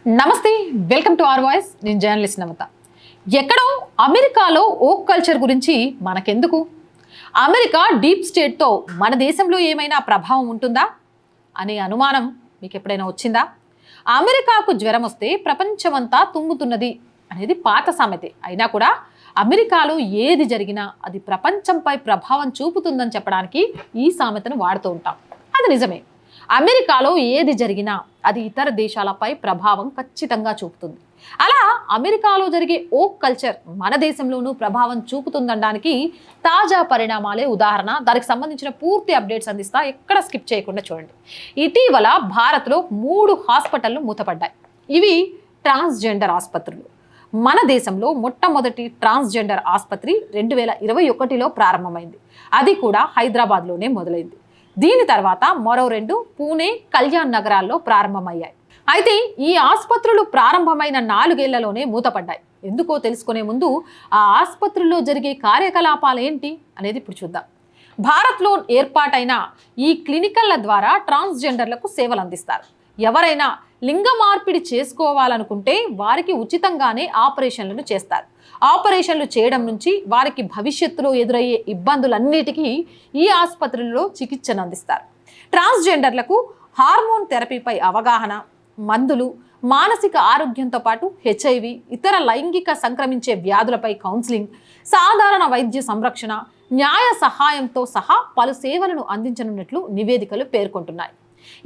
నమస్తే, welcome to our voice. నేను journalist నమత. ఎక్కడో అమెరికాలో ఓక్ కల్చర్ గురించి మనకెందుకు? అమెరికా డీప్ స్టేట్తో మన దేశంలో ఏమైనా ప్రభావం ఉంటుందా అనే అనుమానం మీకు ఎప్పుడైనా వచ్చిందా? అమెరికాకు జ్వరం వస్తే ప్రపంచమంతా తుమ్ముతున్నది అనేది పాత సామెతే. అయినా కూడా అమెరికాలో ఏది జరిగినా అది ప్రపంచంపై ప్రభావం చూపుతుందని చెప్పడానికి ఈ సామెతను వాడుతూ ఉంటాం. అది నిజమే. అమెరికాలో ఏది జరిగినా అది ఇతర దేశాలపై ప్రభావం ఖచ్చితంగా చూపుతుంది. అలా అమెరికాలో జరిగే ఓక్ కల్చర్ మన దేశంలోనూ ప్రభావం చూపుతుందనడానికి తాజా పరిణామాలే ఉదాహరణ. దానికి సంబంధించిన పూర్తి అప్డేట్స్ అందిస్తా, ఎక్కడ స్కిప్ చేయకుండా చూడండి. ఇటీవల భారత్లో 3 హాస్పిటళ్లు మూతపడ్డాయి. ఇవి ట్రాన్స్జెండర్ ఆసుపత్రులు. మన దేశంలో మొట్టమొదటి ట్రాన్స్జెండర్ ఆసుపత్రి 2021లో ప్రారంభమైంది. అది కూడా హైదరాబాద్లోనే మొదలైంది. దీని తర్వాత మరో 2 పూణే, కళ్యాణ్ నగరాల్లో ప్రారంభమయ్యాయి. అయితే ఈ ఆసుపత్రులు ప్రారంభమైన 4 ఏళ్లలోనే మూతపడ్డాయి. ఎందుకో తెలుసుకునే ముందు ఆ ఆసుపత్రుల్లో జరిగే కార్యకలాపాలు ఏంటి అనేది ఇప్పుడు చూద్దాం. భారత్లో ఏర్పాటైన ఈ క్లినికల్ల ద్వారా ట్రాన్స్జెండర్లకు సేవలు అందిస్తారు. ఎవరైనా లింగ మార్పిడి చేసుకోవాలనుకుంటే వారికి ఉచితంగానే ఆపరేషన్లను చేస్తారు. ఆపరేషన్లు చేయడం నుంచి వారికి భవిష్యత్తులో ఎదురయ్యే ఇబ్బందులన్నిటికీ ఈ ఆసుపత్రుల్లో చికిత్సను అందిస్తారు. ట్రాన్స్జెండర్లకు హార్మోన్ థెరపీపై అవగాహన, మందులు, మానసిక ఆరోగ్యంతో పాటు HIV, ఇతర లైంగిక సంక్రమించే వ్యాధులపై కౌన్సిలింగ్, సాధారణ వైద్య సంరక్షణ, న్యాయ సహాయంతో సహా పలు సేవలను అందించనున్నట్లు నివేదికలు పేర్కొంటున్నాయి.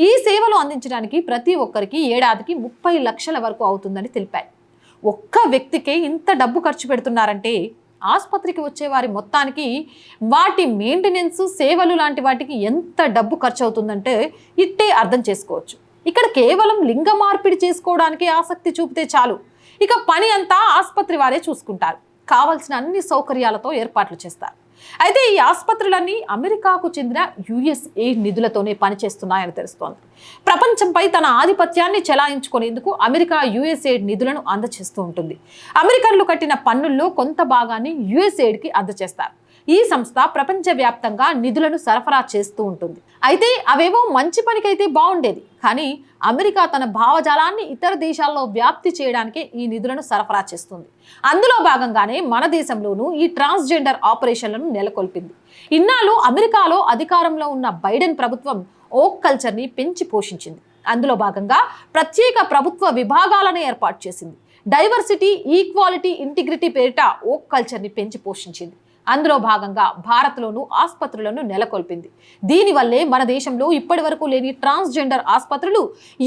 ఈ సేవలు అందించడానికి ప్రతి ఒక్కరికి ఏడాదికి 30 లక్షల వరకు అవుతుందని తెలిపాయి. ఒక్క వ్యక్తికే ఇంత డబ్బు ఖర్చు పెడుతున్నారంటే ఆసుపత్రికి వచ్చే వారి మొత్తానికి వాటి మెయింటెనెన్స్, సేవలు లాంటి వాటికి ఎంత డబ్బు ఖర్చు అవుతుందంటే ఇట్టే అర్థం చేసుకోవచ్చు. ఇక్కడ కేవలం లింగ మార్పిడి చేసుకోవడానికి ఆసక్తి చూపితే చాలు, ఇక పని అంతా ఆసుపత్రి వారే చూసుకుంటారు. కావలసిన అన్ని సౌకర్యాలతో ఏర్పాట్లు చేస్తారు. అయితే ఈ ఆసుపత్రులన్నీ అమెరికాకు చెందిన USAID నిధులతోనే పనిచేస్తున్నాయని తెలుస్తోంది. ప్రపంచంపై తన ఆధిపత్యాన్ని చెలాయించుకునేందుకు అమెరికా USAID నిధులను అందజేస్తూ ఉంటుంది. అమెరికన్లు కట్టిన పన్నుల్లో కొంత భాగాన్ని USAIDకి అందజేస్తారు. ఈ సంస్థ ప్రపంచవ్యాప్తంగా నిధులను సరఫరా చేస్తూ ఉంటుంది. అయితే అవేవో మంచి పనికైతే బాగుండేది, కానీ అమెరికా తన భావజాలాన్ని ఇతర దేశాల్లో వ్యాప్తి చేయడానికే ఈ నిధులను సరఫరా చేస్తుంది. అందులో భాగంగానే మన దేశంలోనూ ఈ ట్రాన్స్జెండర్ ఆపరేషన్లను నెలకొల్పింది. ఇన్నాళ్ళు అమెరికాలో అధికారంలో ఉన్న బైడెన్ ప్రభుత్వం ఓక్ కల్చర్ని పెంచి పోషించింది. అందులో భాగంగా ప్రత్యేక ప్రభుత్వ విభాగాలను ఏర్పాటు చేసింది. డైవర్సిటీ, ఈక్వాలిటీ, ఇంటిగ్రిటీ పేరిట ఓక్ కల్చర్ని పెంచి పోషించింది. అందులో భాగంగా భారత్లోనూ ఆసుపత్రులను నెలకొల్పింది. దీనివల్లే మన దేశంలో ఇప్పటి వరకు లేని ట్రాన్స్జెండర్ ఆసుపత్రులు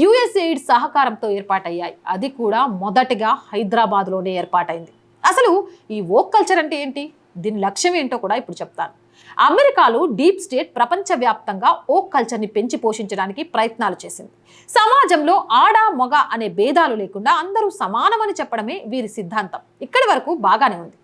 USAID సహకారంతో ఏర్పాటయ్యాయి. అది కూడా మొదటగా హైదరాబాద్లోనే ఏర్పాటైంది. అసలు ఈ ఓక్ కల్చర్ అంటే ఏంటి, దీని లక్ష్యం ఏంటో కూడా ఇప్పుడు చెప్తాను. అమెరికాలో డీప్ స్టేట్ ప్రపంచవ్యాప్తంగా ఓక్ కల్చర్ని పెంచి పోషించడానికి ప్రయత్నాలు చేసింది. సమాజంలో ఆడ, మగ అనే భేదాలు లేకుండా అందరూ సమానమని చెప్పడమే వీరి సిద్ధాంతం. ఇక్కడి వరకు బాగానే ఉంది.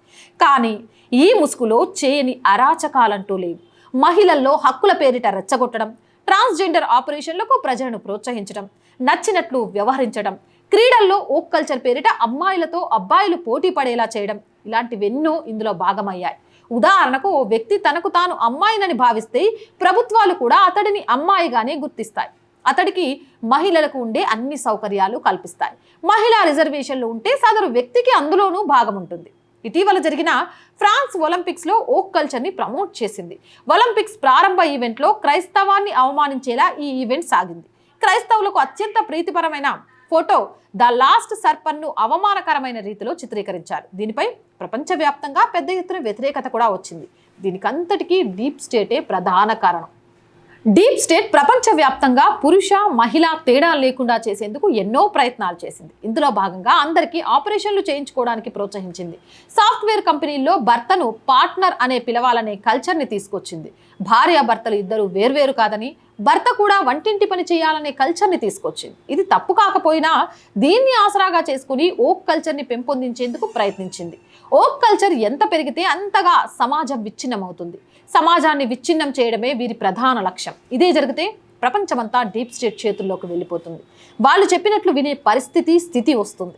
కానీ ఈ ముసుగులో చేయని అరాచకాలంటూ లేవు. మహిళల్లో హక్కుల పేరిట రెచ్చగొట్టడం, ట్రాన్స్జెండర్ ఆపరేషన్లకు ప్రజలను ప్రోత్సహించడం, నచ్చినట్లు వ్యవహరించడం, క్రీడల్లో ఓక్ కల్చర్ పేరిట అమ్మాయిలతో అబ్బాయిలు పోటీ పడేలా చేయడం, ఇలాంటివెన్నో ఇందులో భాగమయ్యాయి. ఉదాహరణకు ఓ వ్యక్తి తనకు తాను అమ్మాయినని భావిస్తే ప్రభుత్వాలు కూడా అతడిని అమ్మాయిగానే గుర్తిస్తాయి. అతడికి మహిళలకు ఉండే అన్ని సౌకర్యాలు కల్పిస్తాయి. మహిళా రిజర్వేషన్లు ఉంటే సదరు వ్యక్తికి అందులోనూ భాగం ఉంటుంది. ఇటీవల జరిగిన ఫ్రాన్స్ ఒలింపిక్స్లో ఓక్ కల్చర్ని ప్రమోట్ చేసింది. ఒలింపిక్స్ ప్రారంభ ఈవెంట్లో క్రైస్తవాన్ని అవమానించేలా ఈ ఈవెంట్ సాగింది. క్రైస్తవులకు అత్యంత ప్రీతిపరమైన ఫోటో ద లాస్ట్ సర్పన్ను అవమానకరమైన రీతిలో చిత్రీకరించారు. దీనిపై ప్రపంచవ్యాప్తంగా పెద్ద ఎత్తున వ్యతిరేకత కూడా వచ్చింది. దీనికంతటికీ డీప్ స్టేటే ప్రధాన కారణం. డీప్ స్టేట్ ప్రపంచవ్యాప్తంగా పురుష, మహిళ తేడా లేకుండా చేసేందుకు ఎన్నో ప్రయత్నాలు చేసింది. ఇందులో భాగంగా అందరికీ ఆపరేషన్లు చేయించుకోవడానికి ప్రోత్సహించింది. సాఫ్ట్వేర్ కంపెనీల్లో భర్తను పార్ట్నర్ అనే పిలవాలనే కల్చర్ని తీసుకొచ్చింది. భార్యాభర్తలు ఇద్దరు వేర్వేరు కాదని, భర్త కూడా వంటింటి పని చేయాలనే కల్చర్ని తీసుకొచ్చింది. ఇది తప్పు కాకపోయినా దీన్ని ఆసరాగా చేసుకుని ఓక్ కల్చర్ని పెంపొందించేందుకు ప్రయత్నించింది. ఓక్ కల్చర్ ఎంత పెరిగితే అంతగా సమాజం విచ్ఛిన్నమవుతుంది. సమాజాన్ని విచ్ఛిన్నం చేయడమే వీరి ప్రధాన లక్ష్యం. ఇదే జరిగితే ప్రపంచమంతా డీప్ స్టేట్ చేతుల్లోకి వెళ్ళిపోతుంది. వాళ్ళు చెప్పినట్లు వినే స్థితి వస్తుంది.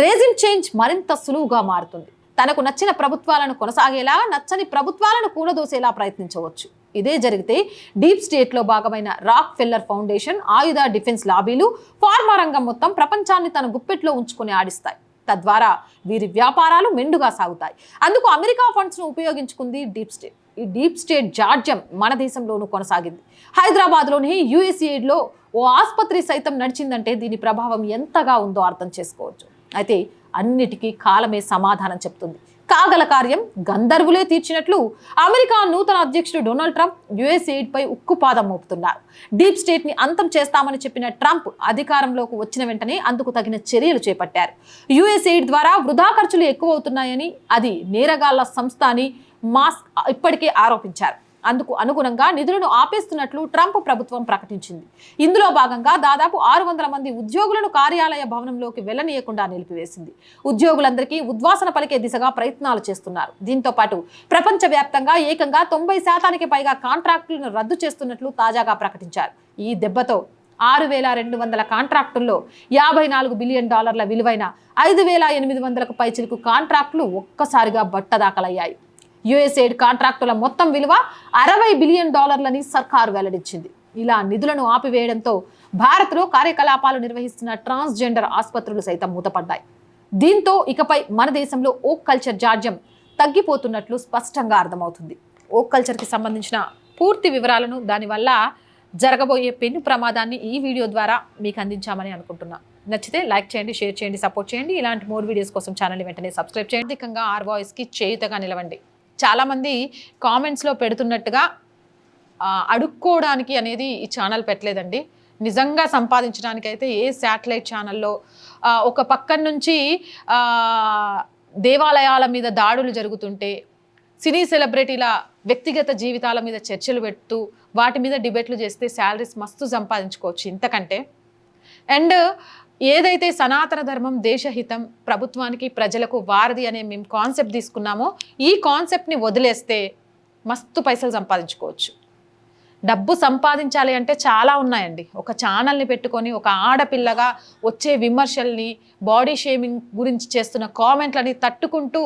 రేజిమ్ చేంజ్ మరింత సులువుగా మారుతుంది. తనకు నచ్చిన ప్రభుత్వాలను కొనసాగేలా, నచ్చని ప్రభుత్వాలను కూలదోసేలా ప్రయత్నించవచ్చు. ఇదే జరిగితే డీప్ స్టేట్లో భాగమైన రాక్ ఫెల్లర్ ఫౌండేషన్, ఆయుధ డిఫెన్స్ లాబీలు, ఫార్మా రంగం మొత్తం ప్రపంచాన్ని తన గుప్పెట్లో ఉంచుకొని ఆడిస్తాయి. తద్వారా వీరి వ్యాపారాలు మెండుగా సాగుతాయి. అందుకు అమెరికా ఫండ్స్ను ఉపయోగించుకుంది డీప్ స్టేట్. ఈ డీప్ స్టేట్ జాడ్యం మన దేశంలోనూ కొనసాగింది. హైదరాబాద్లోని యూఎస్ఏలో ఓ ఆసుపత్రి సైతం నడిచిందంటే దీని ప్రభావం ఎంతగా ఉందో అర్థం చేసుకోవచ్చు. అయితే అన్నిటికీ కాలమే సమాధానం చెప్తుంది. కాగల కార్యం గంధర్వులే తీర్చినట్లు అమెరికా నూతన అధ్యక్షుడు డొనాల్డ్ ట్రంప్ యుఎస్ఏపై ఉక్కుపాదం మోపుతున్నారు. డీప్ స్టేట్ ని అంతం చేస్తామని చెప్పిన ట్రంప్ అధికారంలోకి వచ్చిన వెంటనే అందుకు తగిన చర్యలు చేపట్టారు. యుఎస్ఏడ్ ద్వారా వృధా ఖర్చులు ఎక్కువ అవుతున్నాయని, అది నేరగాళ్ల సంస్థ అని మాస్క్ ఇప్పటికే ఆరోపించారు. అందుకు అనుగుణంగా నిధులను ఆపేస్తున్నట్లు ట్రంప్ ప్రభుత్వం ప్రకటించింది. ఇందులో భాగంగా దాదాపు 600 మంది ఉద్యోగులను కార్యాలయ భవనంలోకి వెళ్లనీయకుండా నిలిపివేసింది. ఉద్యోగులందరికీ ఉద్వాసన పలికే దిశగా ప్రయత్నాలు చేస్తున్నారు. దీంతో పాటు ప్రపంచవ్యాప్తంగా ఏకంగా 90% పైగా కాంట్రాక్టులను రద్దు చేస్తున్నట్లు తాజాగా ప్రకటించారు. ఈ దెబ్బతో 6,200 కాంట్రాక్టుల్లో $54 బిలియన్ విలువైన 5,800కు పైచిలకు కాంట్రాక్టులు ఒక్కసారిగా బట్టదాఖలయ్యాయి. యుఎస్ఏడ్ కాంట్రాక్టుల మొత్తం విలువ $60 బిలియన్ సర్కారు వెల్లడించింది. ఇలా నిధులను ఆపివేయడంతో భారత్లో కార్యకలాపాలు నిర్వహిస్తున్న ట్రాన్స్జెండర్ ఆసుపత్రులు సైతం మూతపడ్డాయి. దీంతో ఇకపై మన దేశంలో ఓక్ కల్చర్ జాడ్యం తగ్గిపోతున్నట్లు స్పష్టంగా అర్థమవుతుంది. ఓక్ కల్చర్కి సంబంధించిన పూర్తి వివరాలను, దానివల్ల జరగబోయే పెను ప్రమాదాన్ని ఈ వీడియో ద్వారా మీకు అందించామని అనుకుంటున్నాను. నచ్చితే లైక్ చేయండి, షేర్ చేయండి, సపోర్ట్ చేయండి. ఇలాంటి మోర్ వీడియోస్ కోసం ఛానల్ని వెంటనే సబ్స్క్రైబ్ చేయండి. అధికంగా ఆర్ వాయిస్కి చేయుతగా నిలవండి. చాలామంది కామెంట్స్లో పెడుతున్నట్టుగా అడుక్కోవడానికి అనేది ఈ ఛానల్ పెట్టలేదండి. నిజంగా సంపాదించడానికైతే ఏ శాటిలైట్ ఛానల్లో ఒక పక్కన నుంచి దేవాలయాల మీద దాడులు జరుగుతుంటే, సినీ సెలబ్రిటీల వ్యక్తిగత జీవితాల మీద చర్చలు పెడుతూ వాటి మీద డిబేట్లు చేస్తే శాలరీస్ మస్తు సంపాదించుకోవచ్చు ఇంతకంటే. అండ్ ఏదైతే సనాతన ధర్మం, దేశహితం, ప్రభుత్వానికి ప్రజలకు వారధి అనే మేము కాన్సెప్ట్ తీసుకున్నామో, ఈ కాన్సెప్ట్ని వదిలేస్తే మస్తు పైసలు సంపాదించుకోవచ్చు. డబ్బు సంపాదించాలి అంటే చాలా ఉన్నాయండి. ఒక ఛానల్ని పెట్టుకొని ఒక ఆడపిల్లగా వచ్చే విమర్శల్ని, బాడీ షేమింగ్ గురించి చేస్తున్న కామెంట్లని తట్టుకుంటూ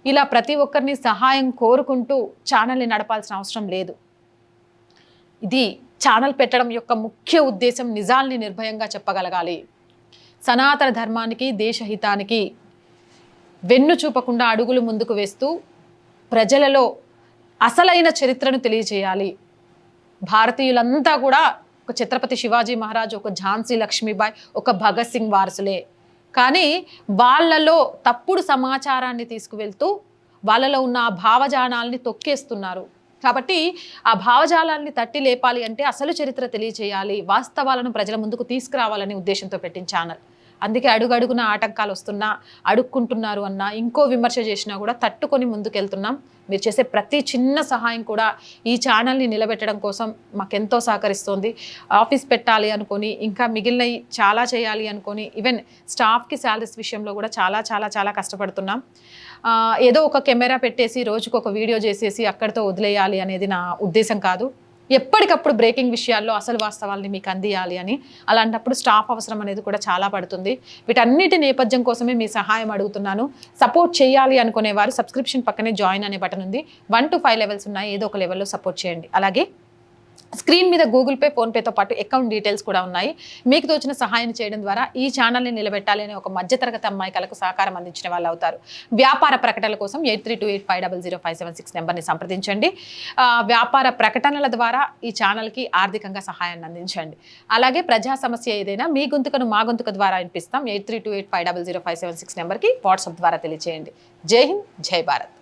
ఇలా ప్రతి ఒక్కరిని సహాయం కోరుకుంటూ ఛానల్ని నడపాల్సిన అవసరం లేదు. ఇది ఛానల్ పెట్టడం యొక్క ముఖ్య ఉద్దేశం నిజాల్ని నిర్భయంగా చెప్పగలగాలి. సనాతన ధర్మానికి, దేశహితానికి వెన్ను చూపకుండా అడుగులు ముందుకు వేస్తూ ప్రజలలో అసలైన చరిత్రను తెలియజేయాలి. భారతీయులంతా కూడా ఒక ఛత్రపతి శివాజీ మహారాజ్, ఒక ఝాన్సీ లక్ష్మీబాయి, ఒక భగత్ సింగ్ వారసులే. కానీ వాళ్ళలో తప్పుడు సమాచారాన్ని తీసుకువెళ్తూ వాళ్ళలో ఉన్న ఆ భావజానాల్ని తొక్కేస్తున్నారు. కాబట్టి ఆ భావజాలాన్ని తట్టి లేపాలి అంటే అసలు చరిత్ర తెలియజేయాలి, వాస్తవాలను ప్రజల ముందుకు తీసుకురావాలనే ఉద్దేశంతో పెట్టిన ఛానల్. అందుకే అడుగడుగున ఆటంకాలు వస్తున్నా, అడుక్కుంటున్నారు అన్నా, ఇంకో విమర్శ చేసినా కూడా తట్టుకొని ముందుకెళ్తున్నాం. మీరు చేసే ప్రతి చిన్న సహాయం కూడా ఈ ఛానల్ని నిలబెట్టడం కోసం మాకెంతో సహకరిస్తోంది. ఆఫీస్ పెట్టాలి అనుకొని, ఇంకా మిగిలినవి చాలా చేయాలి అనుకొని, ఈవెన్ స్టాఫ్కి శాలరీస్ విషయంలో కూడా చాలా చాలా చాలా కష్టపడుతున్నాం. ఏదో ఒక కెమెరా పెట్టేసి రోజుకు ఒక వీడియో చేసేసి అక్కడితో వదిలేయాలి అనేది నా ఉద్దేశం కాదు. ఎప్పటికప్పుడు బ్రేకింగ్ విషయాల్లో అసలు వాస్తవాల్ని మీకు అందియాలి అని. అలాంటప్పుడు స్టాఫ్ అవసరం అనేది కూడా చాలా పడుతుంది. వీటన్నిటి నేపథ్యం కోసమే మీ సహాయం అడుగుతున్నాను. సపోర్ట్ చేయాలి అనుకునేవారు సబ్స్క్రిప్షన్ పక్కనే జాయిన్ అనే బటన్ ఉంది. 1 to 5 లెవెల్స్ ఉన్నాయి. ఏదో ఒక లెవెల్లో సపోర్ట్ చేయండి. అలాగే స్క్రీన్ మీద గూగుల్ పే, ఫోన్పేతో పాటు అకౌంట్ డీటెయిల్స్ కూడా ఉన్నాయి. మీకు తోచిన సహాయం చేయడం ద్వారా ఈ ఛానల్ని నిలబెట్టాలి అనే ఒక మధ్యతరగతి అమ్మాయికలకు సహకారం అందించిన వాళ్ళు అవుతారు. వ్యాపార ప్రకటనల కోసం 8328500576 నెంబర్ని సంప్రదించండి. వ్యాపార ప్రకటనల ద్వారా ఈ ఛానల్కి ఆర్థికంగా సహాయాన్ని అందించండి. అలాగే ప్రజా సమస్య ఏదైనా మీ గొంతుకను మా గొంతుక ద్వారా వినిపిస్తాం. 8328500576 నెంబర్కి వాట్సాప్ ద్వారా తెలియజేయండి. జై హింద్, జై భారత్.